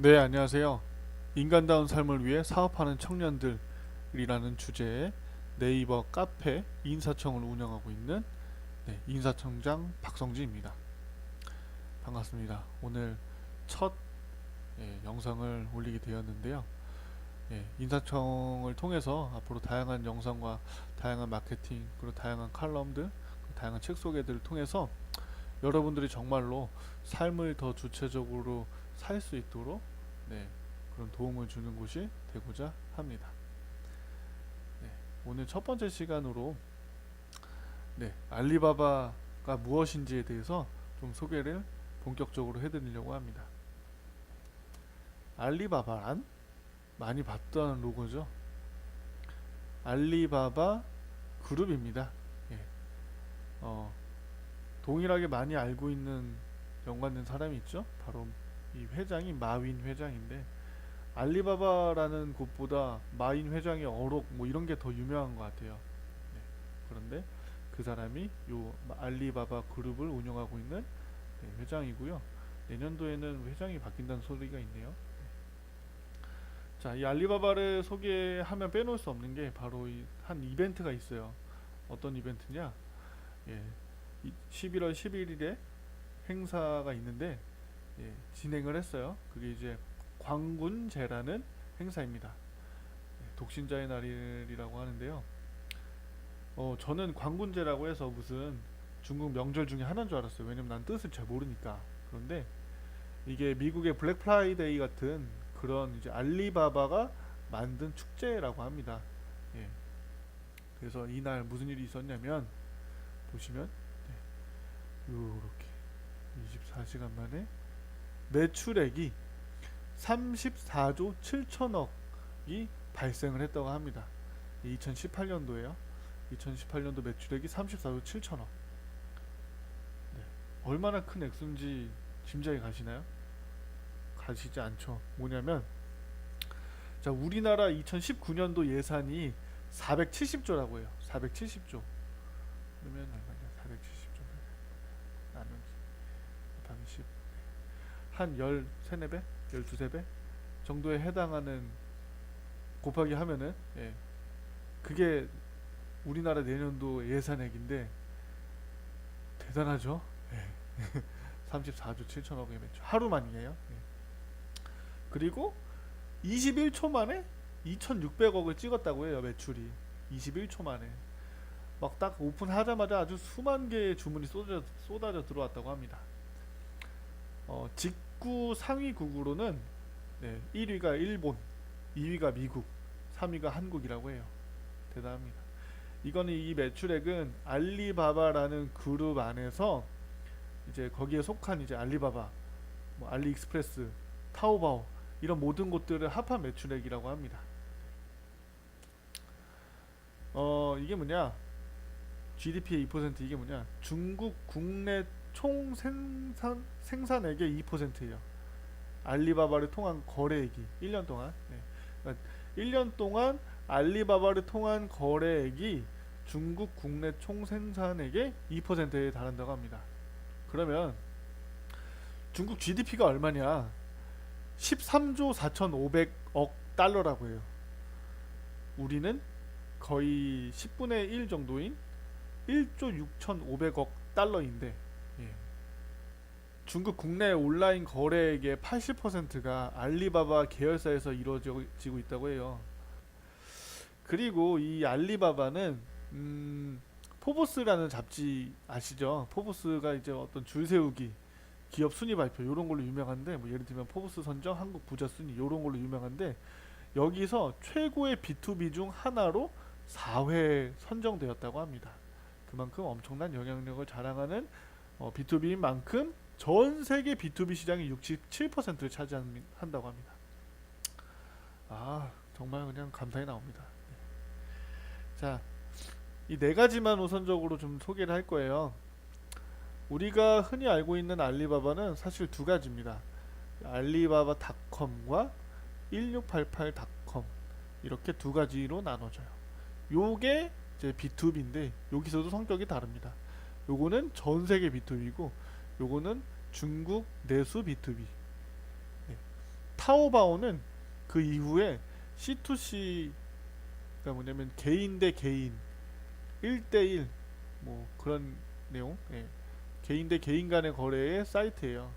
네, 안녕하세요. 인간다운 삶을 위해 사업하는 청년들이라는 주제의 네이버 카페 인사청을 운영하고 있는 인사청장 박성지입니다. 반갑습니다. 오늘 첫 영상을 올리게 되었는데요. 인사청을 통해서 앞으로 다양한 영상과 다양한 마케팅, 그리고 다양한 칼럼들, 다양한 책 소개들을 통해서 여러분들이 정말로 삶을 더 주체적으로 살 수 있도록 그런 도움을 주는 곳이 되고자 합니다. 오늘 첫 번째 시간으로 알리바바가 무엇인지에 대해서 좀 소개를 본격적으로 해드리려고 합니다. 알리바바란 많이 봤던 로고죠. 알리바바 그룹입니다. 예. 동일하게 많이 알고 있는 연관된 사람이 있죠. 바로 이 회장이 마윈 회장인데, 알리바바라는 곳보다 마윈 회장의 어록 뭐 이런 게 더 유명한 것 같아요. 그런데 그 사람이 요 알리바바 그룹을 운영하고 있는 회장이고요. 내년도에는 회장이 바뀐다는 소리가 있네요. 자, 이 알리바바를 소개하면 빼놓을 수 없는 게 바로 한 이벤트가 있어요. 어떤 이벤트냐? 11월 11일에 행사가 있는데 진행을 했어요. 그게 이제 광군제라는 행사입니다. 독신자의 날이라고 하는데요. 저는 광군제라고 해서 무슨 중국 명절 중에 하나인 줄 알았어요. 왜냐면 난 뜻을 잘 모르니까. 그런데 이게 미국의 블랙 프라이데이 같은 그런 이제 알리바바가 만든 축제라고 합니다. 예. 그래서 이날 무슨 일이 있었냐면 보시면 요렇게 24시간 만에 매출액이 34조 7천억이 발생을 했다고 합니다. 2018년도에요. 2018년도 매출액이 34조 7천억. 얼마나 큰 액수인지 짐작이 가시나요? 가시지 않죠. 뭐냐면, 자, 우리나라 2019년도 예산이 470조라고 해요. 470조. 그러면 얼마냐? 470조 나누기 110. 한 13, 4배? 12배? 정도에 해당하는 곱하기 하면은 그게 우리나라 내년도 예산액인데 대단하죠? 34조 7천억의 매출 하루만이에요. 그리고 21초 만에 2,600억을 찍었다고 해요. 매출이 21초 만에 막 딱 오픈하자마자 아주 수만 개의 주문이 쏟아져 들어왔다고 합니다. 직구 상위국으로는 1위가 일본, 2위가 미국, 3위가 한국이라고 해요. 대단합니다. 이거는 이 매출액은 알리바바라는 그룹 안에서 이제 거기에 속한 이제 알리바바, 뭐 알리익스프레스, 타오바오 이런 모든 곳들을 합한 매출액이라고 합니다. 이게 뭐냐? GDP의 2% 이게 뭐냐? 중국 국내 총 생산액의 2%예요. 알리바바를 통한 거래액이 1년 동안. 그러니까 1년 동안 알리바바를 통한 거래액이 중국 국내 총 생산액의 2%에 달한다고 합니다. 그러면 중국 GDP가 얼마냐? 13조 4,500억 달러라고 해요. 우리는 거의 10분의 1 정도인 1조 6,500억 달러인데, 중국 국내 온라인 거래액의 80%가 알리바바 계열사에서 이루어지고 있다고 해요. 그리고 이 알리바바는 포브스라는 잡지 아시죠? 포브스가 이제 어떤 줄 세우기, 기업 순위 발표 이런 걸로 유명한데, 뭐 예를 들면 포브스 선정 한국 부자 순위 이런 걸로 유명한데, 여기서 최고의 B2B 중 하나로 4회 선정되었다고 합니다. 그만큼 엄청난 영향력을 자랑하는 B2B인 만큼 전 세계 B2B 시장의 67%를 차지한다고 합니다. 아, 정말 그냥 감탄이 나옵니다. 자, 이 네 가지만 우선적으로 좀 소개를 할 거예요. 우리가 흔히 알고 있는 알리바바는 사실 두 가지입니다. 알리바바닷컴과 1688닷컴 이렇게 두 가지로 나눠져요. 요게 이제 B2B인데 여기서도 성격이 다릅니다. 요거는 전 세계 B2B고 요거는 중국 내수 B2B. 타오바오는 그 이후에 C2C가 뭐냐면 개인 대 개인 1대1 뭐 그런 내용, 예. 개인 대 개인 간의 거래의 사이트예요.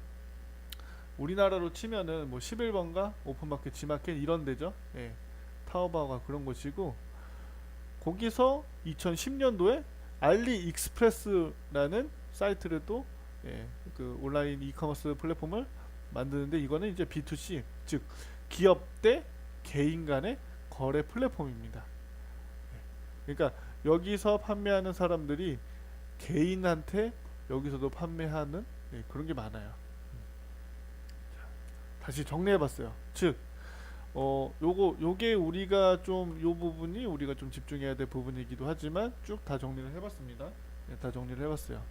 우리나라로 치면은 뭐 11번가 오픈마켓 지마켓 이런 데죠. 예. 타오바오가 그런 곳이고, 거기서 2010년도에 알리익스프레스라는 사이트를 또, 예, 그 온라인 이커머스 플랫폼을 만드는데, 이거는 이제 B2C, 즉 기업 대 개인 간의 거래 플랫폼입니다. 그러니까 여기서 판매하는 사람들이 개인한테 여기서도 판매하는, 예, 그런 게 많아요. 다시 정리해봤어요. 즉, 요게 우리가 좀, 요 부분이 우리가 좀 집중해야 될 부분이기도 하지만 쭉 다 정리를 해봤습니다. 예, 다 정리를 해봤어요.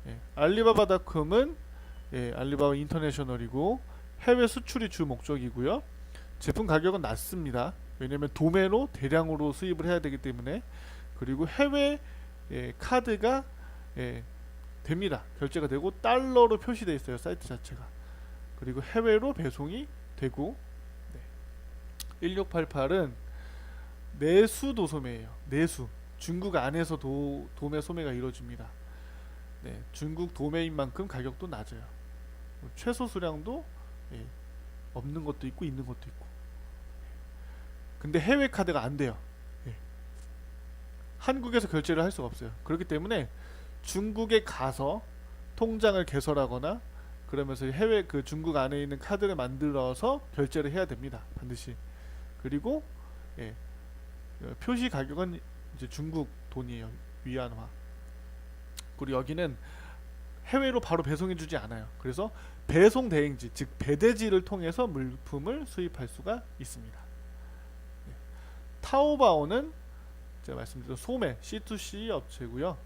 예, 알리바바닷컴은, 예, 알리바바 인터내셔널이고 해외 수출이 주 목적이고요. 제품 가격은 낮습니다. 왜냐면 도매로 대량으로 수입을 해야 되기 때문에. 그리고 해외, 예, 카드가, 예, 됩니다. 결제가 되고 달러로 표시되어 있어요, 사이트 자체가. 그리고 해외로 배송이 되고, 네. 1688은 내수 도소매예요. 내수. 중국 안에서 도매 소매가 이루어집니다. 네, 중국 도매인 만큼 가격도 낮아요. 최소 수량도, 예, 없는 것도 있고 있는 것도 있고. 근데 해외 카드가 안 돼요. 예. 한국에서 결제를 할 수가 없어요. 그렇기 때문에 중국에 가서 통장을 개설하거나 그러면서 해외 그 중국 안에 있는 카드를 만들어서 결제를 해야 됩니다. 반드시. 그리고, 예, 표시 가격은 이제 중국 돈이에요. 위안화. 그리고 여기는 해외로 바로 배송해주지 않아요. 그래서 배송 대행지, 즉 배대지를 통해서 물품을 수입할 수가 있습니다. 네. 타오바오는 제가 말씀드린 소매 C2C 업체고요.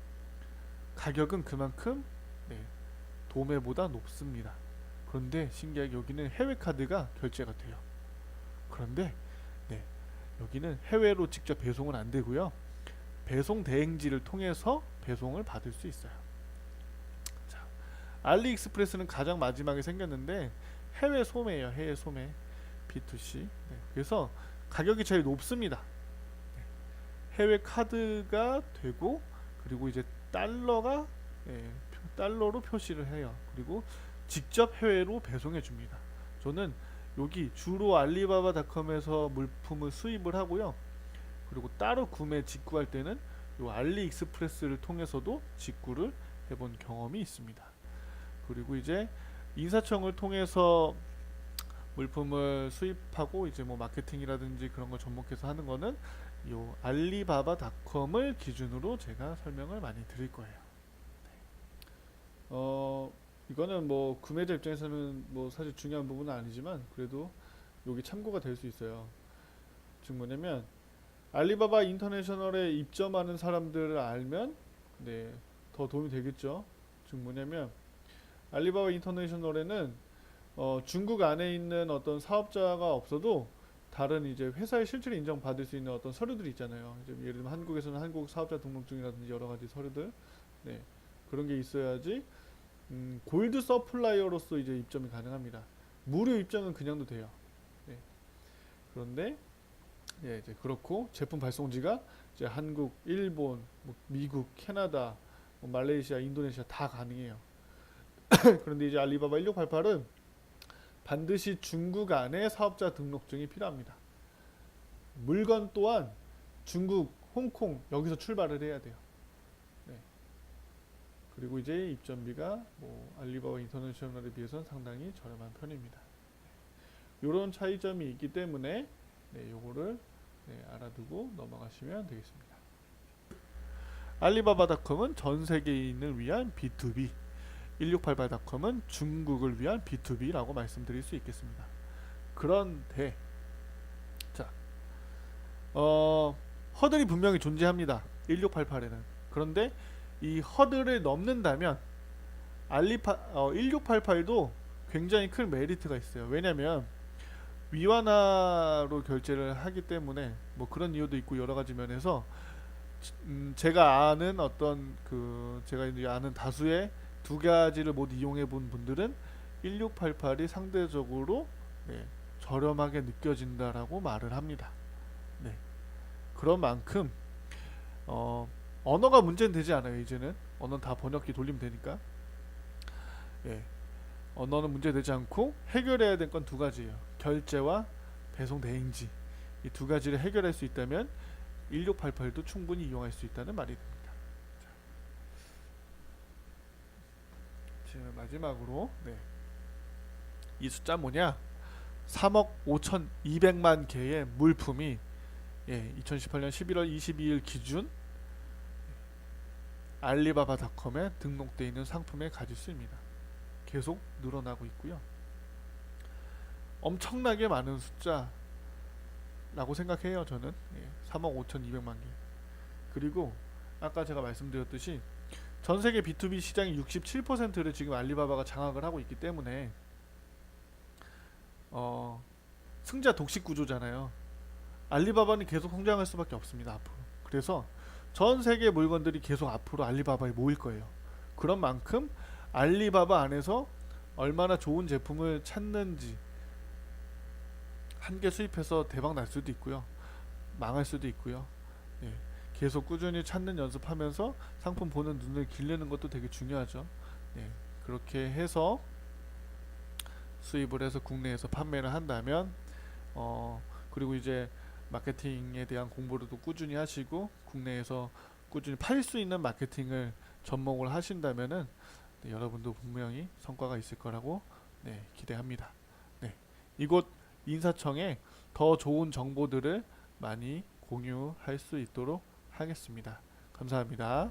가격은 그만큼, 네, 도매보다 높습니다. 그런데 신기하게 여기는 해외 카드가 결제가 돼요. 그런데, 네, 여기는 해외로 직접 배송은 안 되고요. 배송 대행지를 통해서 배송을 받을 수 있어요. 자, 알리익스프레스는 가장 마지막에 생겼는데 해외 소매예요. 해외 소매 B2C. 네, 그래서 가격이 제일 높습니다. 네, 해외 카드가 되고, 그리고 이제 달러가, 예, 달러로 표시를 해요. 그리고 직접 해외로 배송해 줍니다. 저는 여기 주로 알리바바닷컴에서 물품을 수입을 하고요. 그리고 따로 구매 직구할 때는 요 알리익스프레스를 통해서도 직구를 해본 경험이 있습니다. 그리고 이제 인사청을 통해서 물품을 수입하고 이제 뭐 마케팅이라든지 그런 걸 접목해서 하는 거는 요 알리바바닷컴을 기준으로 제가 설명을 많이 드릴 거예요. 이거는 뭐 구매자 입장에서는 뭐 사실 중요한 부분은 아니지만 그래도 여기 참고가 될 수 있어요. 즉 뭐냐면 알리바바 인터내셔널에 입점하는 사람들을 알면, 네, 더 도움이 되겠죠. 즉 뭐냐면 알리바바 인터내셔널에는 중국 안에 있는 어떤 사업자가 없어도 다른 이제 회사의 실체를 인정받을 수 있는 어떤 서류들이 있잖아요. 이제 예를 들면 한국에서는 한국 사업자 등록증이라든지 여러 가지 서류들, 네, 그런 게 있어야지 골드 서플라이어로서 이제 입점이 가능합니다. 무료 입점은 그냥도 돼요. 네. 그런데, 예, 이제 그렇고 제품 발송지가 이제 한국, 일본, 뭐 미국, 캐나다, 뭐 말레이시아, 인도네시아 다 가능해요. 그런데 이제 알리바바 1688은 반드시 중국 안에 사업자 등록증이 필요합니다. 물건 또한 중국, 홍콩 여기서 출발을 해야 돼요. 네. 그리고 이제 입점비가 뭐 알리바바 인터내셔널에 비해서는 상당히 저렴한 편입니다. 이런 차이점이 있기 때문에, 네, 요거를, 네, 알아두고 넘어가시면 되겠습니다. 알리바바닷컴은 전 세계인을 위한 B2B, 1688닷컴은 중국을 위한 B2B라고 말씀드릴 수 있겠습니다. 그런데, 자, 허들이 분명히 존재합니다. 1688에는. 그런데 이 허들을 넘는다면 1688도 굉장히 큰 메리트가 있어요. 왜냐면 위안화로 결제를 하기 때문에 뭐 그런 이유도 있고 여러 가지 면에서 제가 아는 어떤 제가 이제 아는 다수의 두 가지를 모두 이용해 본 분들은 1688이 상대적으로, 네, 저렴하게 느껴진다라고 말을 합니다. 네. 그런 만큼 언어가 문제는 되지 않아요. 이제는 언어는 다 번역기 돌리면 되니까. 예. 언어는 문제되지 않고 해결해야 될 건 두 가지예요. 결제와 배송 대행지. 이 두 가지를 해결할 수 있다면 1688도 충분히 이용할 수 있다는 말이 됩니다. 지금 마지막으로 이 숫자 뭐냐? 3억 5,200만 개의 물품이 2018년 11월 22일 기준 알리바바닷컴에 등록되어 있는 상품의 가짓수입니다. 계속 늘어나고 있고요. 엄청나게 많은 숫자라고 생각해요. 저는 3억 5,200만 개. 그리고 아까 제가 말씀드렸듯이 전세계 B2B 시장의 67%를 지금 알리바바가 장악을 하고 있기 때문에 승자 독식 구조잖아요. 알리바바는 계속 성장할 수밖에 없습니다. 앞으로. 그래서 전 세계 물건들이 계속 앞으로 알리바바에 모일 거예요. 그런 만큼 알리바바 안에서 얼마나 좋은 제품을 찾는지 한 개 수입해서 대박 날 수도 있고요. 망할 수도 있고요. 계속 꾸준히 찾는 연습하면서 상품 보는 눈을 기르는 것도 되게 중요하죠. 그렇게 해서 수입을 해서 국내에서 판매를 한다면 그리고 이제 마케팅에 대한 공부를 또 꾸준히 하시고 국내에서 꾸준히 팔 수 있는 마케팅을 접목을 하신다면은 여러분도 분명히 성과가 있을 거라고 기대합니다. 이곳 인사청에 더 좋은 정보들을 많이 공유할 수 있도록 하겠습니다. 감사합니다.